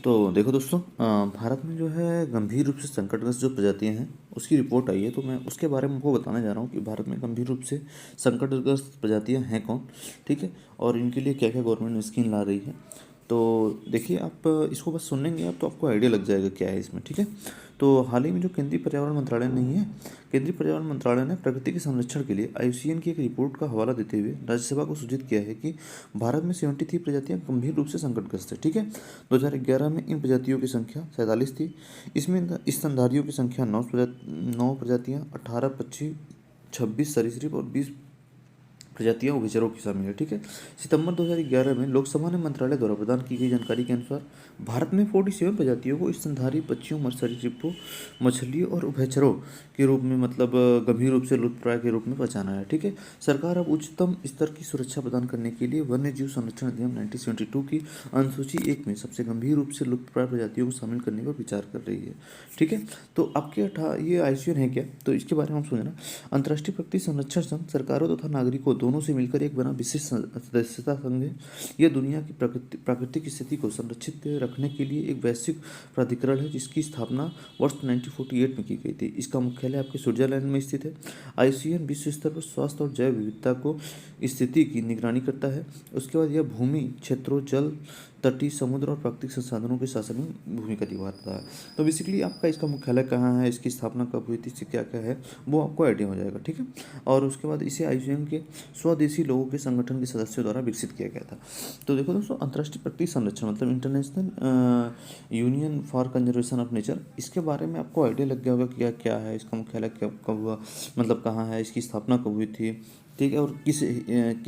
तो देखो दोस्तों, भारत में जो है गंभीर रूप से संकटग्रस्त जो प्रजातियां हैं उसकी रिपोर्ट आई है। तो मैं उसके बारे में आपको बताने जा रहा हूँ कि भारत में गंभीर रूप से संकटग्रस्त प्रजातियां हैं कौन। ठीक है। और इनके लिए क्या क्या गवर्नमेंट स्कीम ला रही है। तो देखिए, आप इसको बस सुनेंगे आप तो आपको आइडिया लग जाएगा क्या है इसमें। ठीक है। तो हाल ही में जो केंद्रीय पर्यावरण मंत्रालय नहीं है, केंद्रीय पर्यावरण मंत्रालय ने प्रकृति के संरक्षण के लिए आईयूसीएन की एक रिपोर्ट का हवाला देते हुए राज्यसभा को सूचित किया है कि भारत में 73 प्रजातियां गंभीर रूप से संकटग्रस्त है। ठीक है। 2011 में इन प्रजातियों की संख्या 47 थी। इसमें स्तनधारियों की संख्या 9 प्रजातियां, 18 पक्षी, 26 सरीसृप और 20 प्रजातियां उभयचरों की शामिल है। ठीक है। सितंबर 2011 में लोकसभा ने मंत्रालय द्वारा प्रदान की गई जानकारी के अनुसार भारत में 47 प्रजातियों को स्तनधारी पक्षियों, सरीसृपों, मछलियों और उभयचरों के रूप में, मतलब गंभीर रूप से लुप्तप्राय के रूप में पहचाना है। ठीक है। सरकार अब उच्चतम स्तर की सुरक्षा प्रदान करने के लिए वन्य जीव संरक्षण अधिनियम 1972 की अनुसूची 1 में सबसे गंभीर रूप से लुप्तप्राय प्रजातियों को शामिल करने पर विचार कर रही है। ठीक है। तो आपके ये आईसीएन है क्या, तो इसके बारे में हम समझना। अंतर्राष्ट्रीय प्रकृति संरक्षण संघ सरकारों तथा नागरिकों दोनों से मिलकर एक बना विशिष्ट सदस्यता संघ है। यह दुनिया की प्राकृतिक स्थिति को संरक्षित रखने के लिए एक वैश्विक प्राधिकरण है जिसकी स्थापना वर्ष 1948 में की गई थी। इसका मुख्यालय आपके स्विट्जरलैंड में स्थित है। आईसीएन विश्व स्तर पर स्वास्थ्य और जैव विविधता को स्थिति की निगरानी करता है। उसके बाद यह भूमि क्षेत्रों, जल, तटीय, समुद्र और प्राकृतिक संसाधनों के शासन में भूमिका निभाता है। तो बेसिकली आपका इसका मुख्यालय कहाँ है, इसकी स्थापना कब हुई थी, इससे क्या क्या है वो आपको आइडिया हो जाएगा। ठीक है। और उसके बाद इसे आईयूसीएन के स्वदेशी लोगों के संगठन के सदस्यों द्वारा विकसित किया गया था। तो देखो दोस्तों, अंतर्राष्ट्रीय प्रकृति संरक्षण मतलब international union for conservation of nature, इसके बारे में आपको आइडिया लग गया होगा कि क्या है, इसका मुख्यालय कब हुआ, मतलब कहाँ है, इसकी स्थापना कब हुई थी। ठीक है। और किस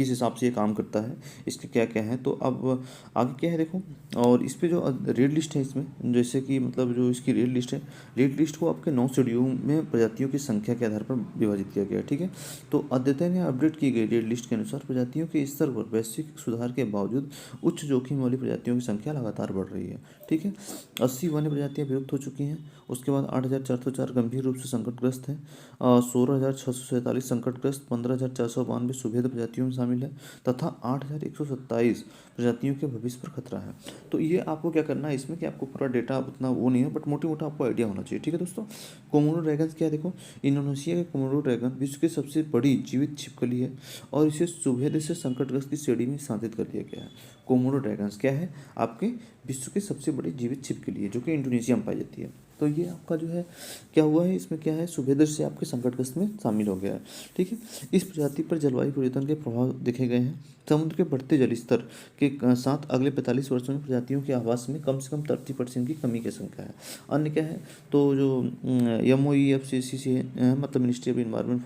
हिसाब से ये काम करता है, इसके क्या क्या है। तो अब आगे क्या है देखो। और इस पे जो रेड लिस्ट है इसमें, जैसे कि मतलब जो इसकी रेड लिस्ट है, रेड लिस्ट को आपके 9 शेड्यूल में प्रजातियों की संख्या के आधार पर विभाजित किया गया है। ठीक है। तो अद्यतन या अपडेट की गई रेड लिस्ट के अनुसार प्रजातियों के स्तर पर वैश्विक सुधार के बावजूद उच्च जोखिम वाली प्रजातियों की संख्या लगातार बढ़ रही है। ठीक है। 80 वन्य प्रजातियां विलुप्त हो चुकी हैं। उसके बाद 8,404 गंभीर रूप से संकटग्रस्त हैं, 16,647 संकटग्रस्त, 15,492 सुभेद प्रजातियों में शामिल है तथा 8,127 प्रजातियों के भविष्य पर खतरा है। तो ये आपको क्या करना है इसमें कि आपको पूरा डेटा उतना वो नहीं है, बट मोटी मोटा आपको आइडिया होना चाहिए। ठीक है दोस्तों। कोमोडो ड्रैगन क्या है देखो, इंडोनेशिया के कोमोडो ड्रैगन विश्व की सबसे बड़ी जीवित छिपकली है और इसे सुभेद से संकटग्रस्त की श्रेणी में शांतित कर दिया गया है। कोमोडो ड्रैगन्स क्या है, आपके विश्व की सबसे बड़ी जीवित छिपकली है जो कि इंडोनेशिया में पाई जाती है। तो ये आपका जो है क्या हुआ है, इसमें क्या है, सुभेदर से आपके संकटग्रस्त में शामिल हो गया है। ठीक है। इस प्रजाति पर जलवायु परिवर्तन के प्रभाव देखे गए हैं। समुद्र के बढ़ते जल स्तर के साथ अगले 45 वर्षों में प्रजातियों के आवास में कम से कम 30% की कमी की संख्या है। अन्य क्या है, तो जो MOEFCC है, मतलब ministry of environment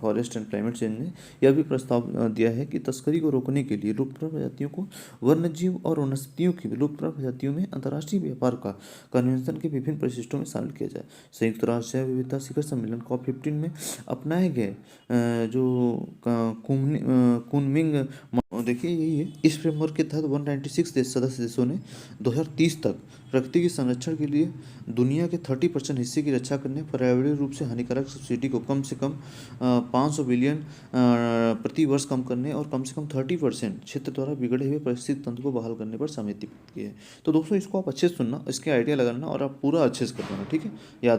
forest and climate change ने यह भी प्रस्ताव दिया है कि तस्करी को रोकने के लिए लुप्तप्राय प्रजातियों को वन्यजीव और वनस्पतियों की लुप्तप्राय प्रजातियों में अंतर्राष्ट्रीय व्यापार का कन्वेंशन के विभिन्न परिशिष्टों में शामिल किया जाए। संयुक्त राष्ट्र जैव विविधता शिखर सम्मेलन COP15 में अपनाए गए जो कुनमिंग देखिए यही है। इस फ्रेमवर्क के तहत 196 सदस्य देशों ने 2030 तक प्रकृति के संरक्षण के लिए दुनिया के 30% हिस्से की रक्षा करने, पर्यावरणीय रूप से हानिकारक सब्सिडी को कम से कम 500 बिलियन प्रति वर्ष कम करने और कम से कम 30% क्षेत्र द्वारा बिगड़े हुए परिस्थिति तंत्र को बहाल करने पर सहमति की है। तो दोस्तों, इसको आप अच्छे से सुनना, इसके आइडिया लगाना और आप पूरा अच्छे से कर देना। ठीक है। याद